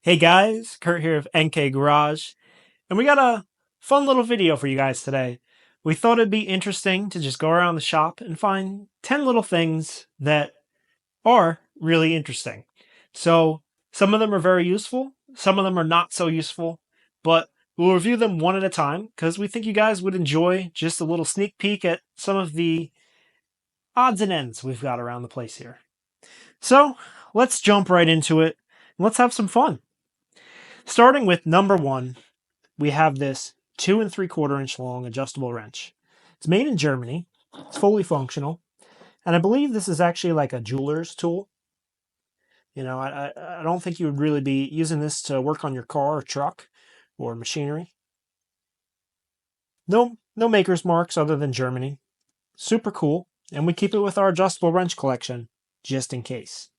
Hey guys, Kurt here of NK Garage, and we got a fun little video for you guys today. We thought it'd be interesting to just go around the shop and find 10 little things that are really interesting. So, some of them are very useful, some of them are not so useful, but we'll review them one at a time because we think you guys would enjoy just a little sneak peek at some of the odds and ends we've got around the place here. So, let's jump right into it and let's have some fun. Starting with number one, we have this 2 3/4 inch long adjustable wrench. It's made in Germany. It's fully functional, and I believe this is actually like a jeweler's tool. I don't think you would really be using this to work on your car or truck or machinery. No maker's marks other than Germany. Super cool, and we keep it with our adjustable wrench collection just in case.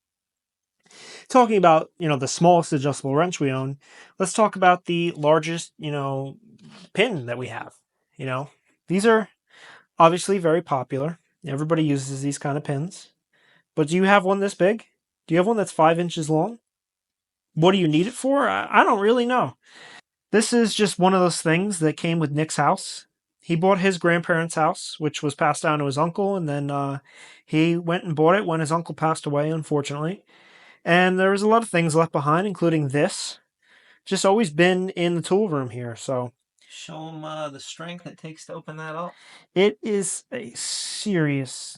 Talking about the smallest adjustable wrench we own, let's talk about the largest pin that we have. You know, these are obviously very popular. Everybody uses these kind of pins. But do you have one this big? Do you have one that's 5 inches long? What do you need it for? I don't really know. This is just one of those things that came with Nick's house. He bought his grandparents' house, which was passed down to his uncle, and then he went and bought it when his uncle passed away, unfortunately. And there was a lot of things left behind, including this. Just always been in the tool room here, so Show them the strength it takes to open that up. it is a serious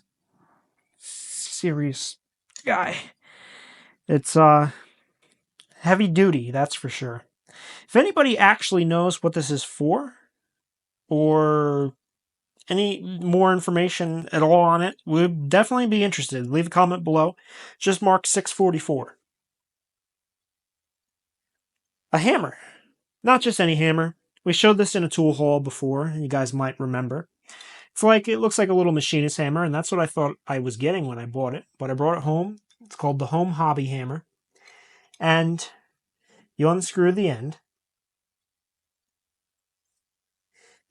guy. It's heavy duty, that's for sure. If anybody actually knows what this is for, or any more information at all on it, we'd definitely be interested. Leave a comment below. Just mark 644. A hammer. Not just any hammer. We showed this in a tool haul before, and you guys might remember. It looks like a little machinist hammer, and that's what I thought I was getting when I bought it. But I brought it home. It's called the Home Hobby Hammer. And you unscrew the end.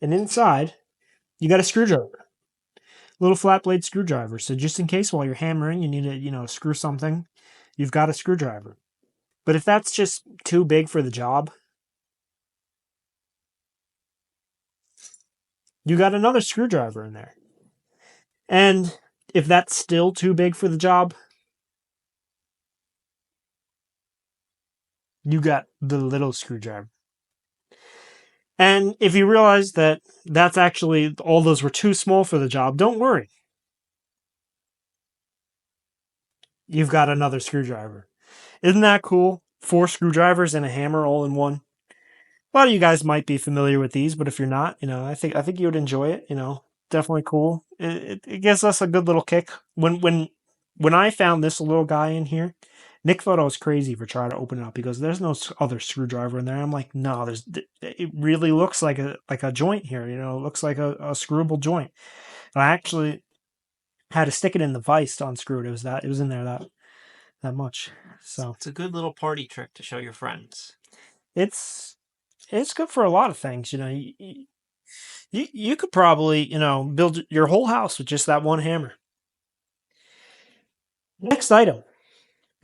And inside, you got a screwdriver. Little flat blade screwdriver. So just in case while you're hammering, you need to, screw something, you've got a screwdriver. But if that's just too big for the job, you got another screwdriver in there. And if that's still too big for the job, you got the little screwdriver. And if you realize that that's actually all those were too small for the job, don't worry. You've got another screwdriver. Isn't that cool? 4 screwdrivers and a hammer all in one. A lot of you guys might be familiar with these, but if you're not, I think you would enjoy it. Definitely cool. It gives us a good little kick. When I found this little guy in here, Nick thought I was crazy for trying to open it up because there's no other screwdriver in there. I'm like, no, there's. It really looks like a joint here. It looks like a screwable joint. And I actually had to stick it in the vise to unscrew it. It was in there that much. So It's a good little party trick to show your friends. it's it's good for a lot of things. You could probably build your whole house with just that one hammer. Next item.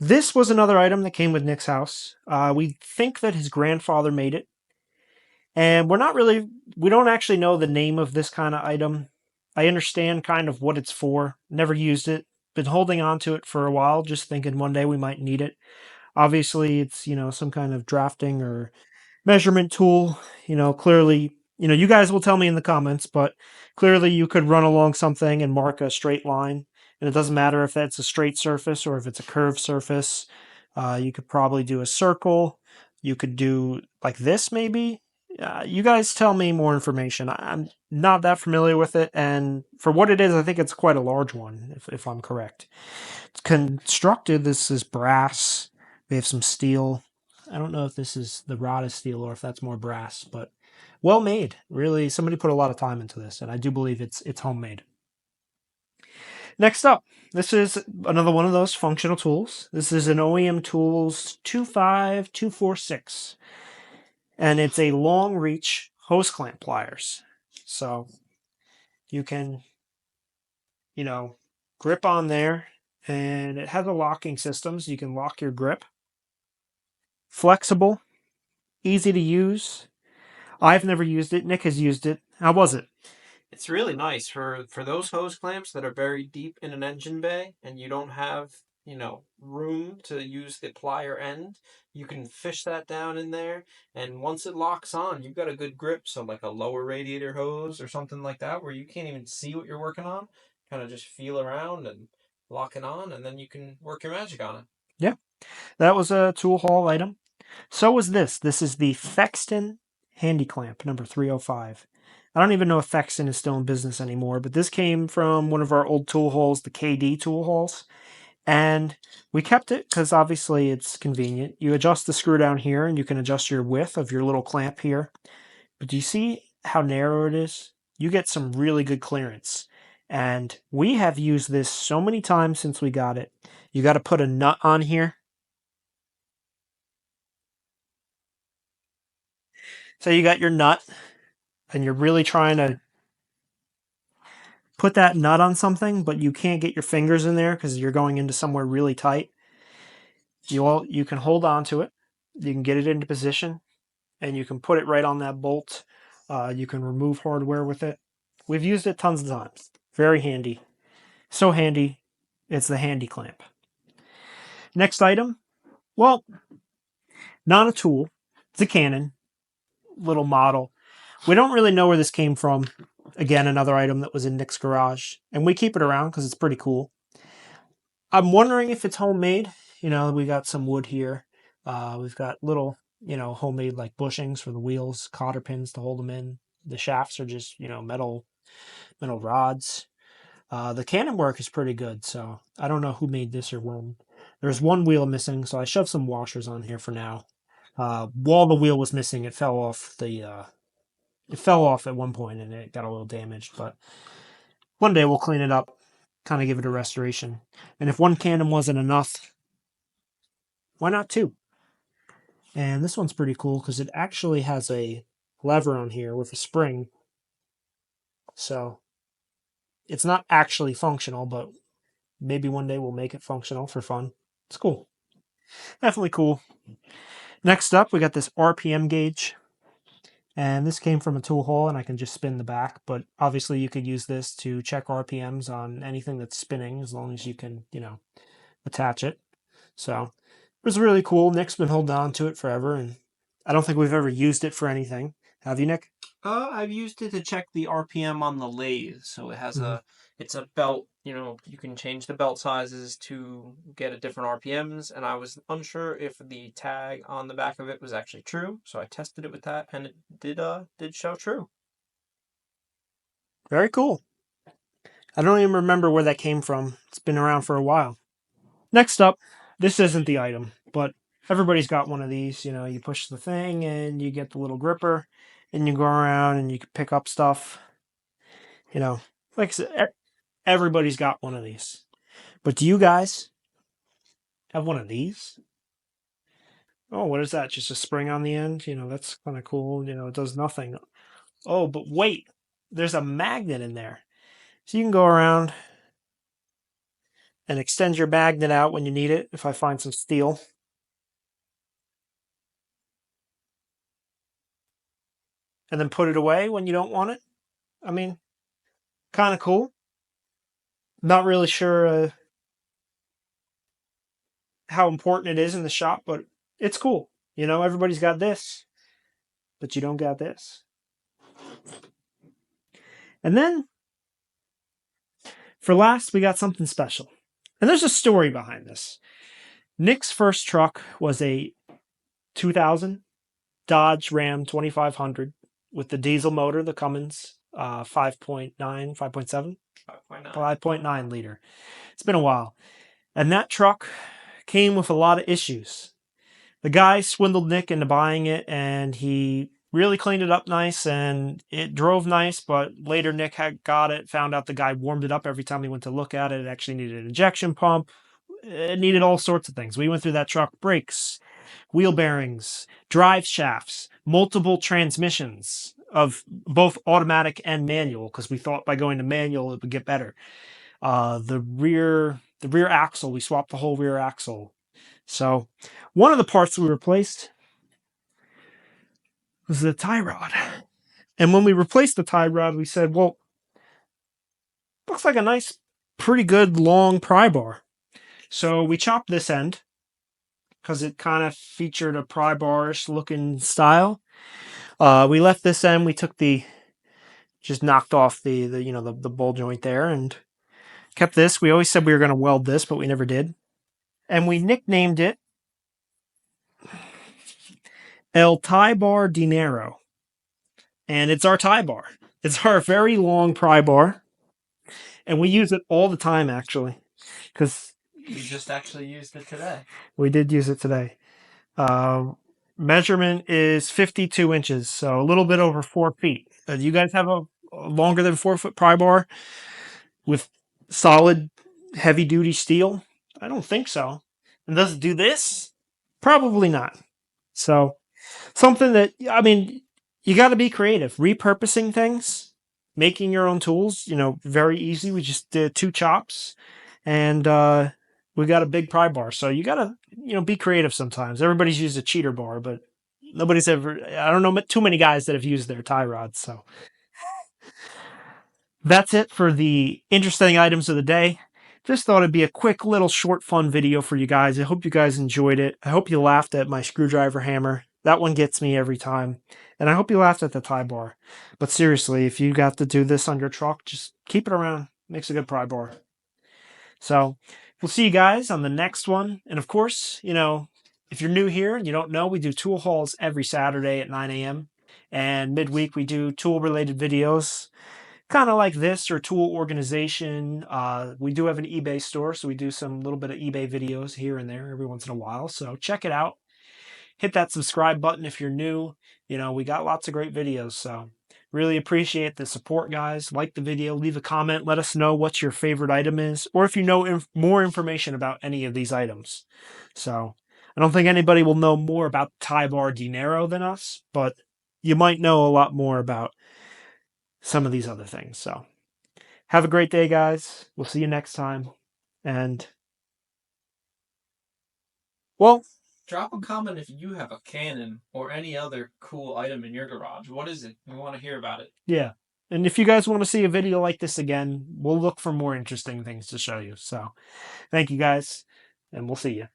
This was another item that came with Nick's house. We think that his grandfather made it, and we don't actually know the name of this kind of item. I understand kind of what it's for. Never used it. Been holding on to it for a while, just thinking one day we might need it. Obviously, it's some kind of drafting or measurement tool. Clearly, you guys will tell me in the comments, but clearly you could run along something and mark a straight line. And it doesn't matter if that's a straight surface or if it's a curved surface. You could probably do a circle. You could do like this, maybe. You guys tell me more information. I'm not that familiar with it. And for what it is, I think it's quite a large one, if I'm correct. It's constructed, this is brass. We have some steel. I don't know if this is the rod is steel or if that's more brass, but well made. Really, somebody put a lot of time into this, and I do believe it's homemade. Next up, this is another one of those functional tools. This is an OEM Tools 25246, and it's a long reach hose clamp pliers. So you can, grip on there, and it has a locking system, so you can lock your grip. flexible, easy to use. I've never used it. Nick has used it. How was it? It's really nice for those hose clamps that are very deep in an engine bay and you don't have, room to use the plier end. You can fish that down in there, and once it locks on, you've got a good grip. So like a lower radiator hose or something like that where you can't even see what you're working on, kind of just feel around and lock it on, and then you can work your magic on it. Yeah, that was a tool haul item. So was this. This is the Thexton Handy Clamp number 305. I don't even know if Thexton is still in business anymore, but this came from one of our old tool hauls, the KD tool hauls. And we kept it because obviously it's convenient. You adjust the screw down here and you can adjust your width of your little clamp here. But do you see how narrow it is? You get some really good clearance. And we have used this so many times since we got it. You got to put a nut on here. So you got your nut and you're really trying to put that nut on something, but you can't get your fingers in there because you're going into somewhere really tight. You can hold on to it. You can get it into position and you can put it right on that bolt. You can remove hardware with it. We've used it tons of times. Very handy. So handy, it's the handy clamp. Next item, well, not a tool. It's a Canon little model. We don't really know where this came from. Again, another item that was in Nick's garage, and we keep it around because it's pretty cool. I'm wondering if it's homemade. We got some wood here. We've got little, homemade like bushings for the wheels, cotter pins to hold them in. The shafts are just, metal rods. The cannon work is pretty good, so I don't know who made this or when. There's one wheel missing, so I shoved some washers on here for now. While the wheel was missing, it fell off it fell off at one point and it got a little damaged, but one day we'll clean it up, kind of give it a restoration. And if one cannon wasn't enough, why not two? And this one's pretty cool because it actually has a lever on here with a spring. So it's not actually functional, but maybe one day we'll make it functional for fun. It's cool. Definitely cool. Next up, we got this RPM gauge. And this came from a tool haul, and I can just spin the back. But obviously, you could use this to check RPMs on anything that's spinning, as long as you can, attach it. So it was really cool. Nick's been holding on to it forever, and I don't think we've ever used it for anything. Have you, Nick? I've used it to check the RPM on the lathe. So Mm-hmm. it's a belt. You can change the belt sizes to get a different RPMs. And I was unsure if the tag on the back of it was actually true. So I tested it with that, and it did show true. Very cool. I don't even remember where that came from. It's been around for a while. Next up, this isn't the item, but everybody's got one of these. You push the thing and you get the little gripper, and you go around and you can pick up stuff. You know, like I said, everybody's got one of these. But do you guys have one of these? Oh, what is that? Just a spring on the end? That's kind of cool. It does nothing. Oh, but wait, there's a magnet in there. So you can go around and extend your magnet out when you need it. If I find some steel, and then put it away when you don't want it. I mean, kind of cool. Not really sure how important it is in the shop, but it's cool. Everybody's got this, but you don't got this. And then for last, we got something special. And there's a story behind this. Nick's first truck was a 2000 Dodge Ram 2500 with the diesel motor, the Cummins 5.9, 5.7, 5.9. 5.9 liter. It's been a while. And that truck came with a lot of issues. The guy swindled Nick into buying it, and he really cleaned it up nice, and it drove nice, but later Nick had got it, found out the guy warmed it up every time he went to look at it. It actually needed an injection pump. It needed all sorts of things. We went through that truck: brakes, wheel bearings, drive shafts, multiple transmissions of both automatic and manual, because we thought by going to manual it would get better. The rear axle, we swapped the whole rear axle. So one of the parts we replaced was the tie rod. And when we replaced the tie rod, we said, well, looks like a nice, pretty good long pry bar. So we chopped this end because it kind of featured a pry bar-ish looking style. We left this end. We took just knocked off the bowl joint there and kept this. We always said we were going to weld this, but we never did. And we nicknamed it El Tie Bar Dinero. And it's our tie bar. It's our very long pry bar. And we use it all the time, actually, because You just actually used it today. we did use it today. Uh, Measurement is 52 inches, so a little bit over 4 feet. Do you guys have a longer than 4 foot pry bar with solid, heavy duty steel? I don't think so. And does it do this? Probably not. So, something that, I mean, you got to be creative. Repurposing things, making your own tools, very easy. We just did 2 chops and we got a big pry bar. So you got to, be creative sometimes. Everybody's used a cheater bar, but nobody's ever, I don't know too many guys that have used their tie rods. So that's it for the interesting items of the day. Just thought it'd be a quick little short fun video for you guys. I hope you guys enjoyed it. I hope you laughed at my screwdriver hammer. That one gets me every time. And I hope you laughed at the tie bar. But seriously, if you got to do this on your truck, just keep it around. Makes a good pry bar. So we'll see you guys on the next one. And of course, if you're new here and you don't know, we do tool hauls every Saturday at 9 a.m. And midweek, we do tool related videos kind of like this or tool organization. We do have an eBay store, so we do some little bit of eBay videos here and there every once in a while. So check it out. Hit that subscribe button if you're new. We got lots of great videos. So really appreciate the support, guys. Like the video, leave a comment, let us know what your favorite item is, or if you know more information about any of these items. So I don't think anybody will know more about Tie Bar Dinero than us, but you might know a lot more about some of these other things. So have a great day, guys. We'll see you next time. And, well, Drop a comment if you have a Canon or any other cool item in your garage. What is it? We want to hear about it. yeah. And if you guys want to see a video like this again, we'll look for more interesting things to show you. So thank you, guys, and we'll see you.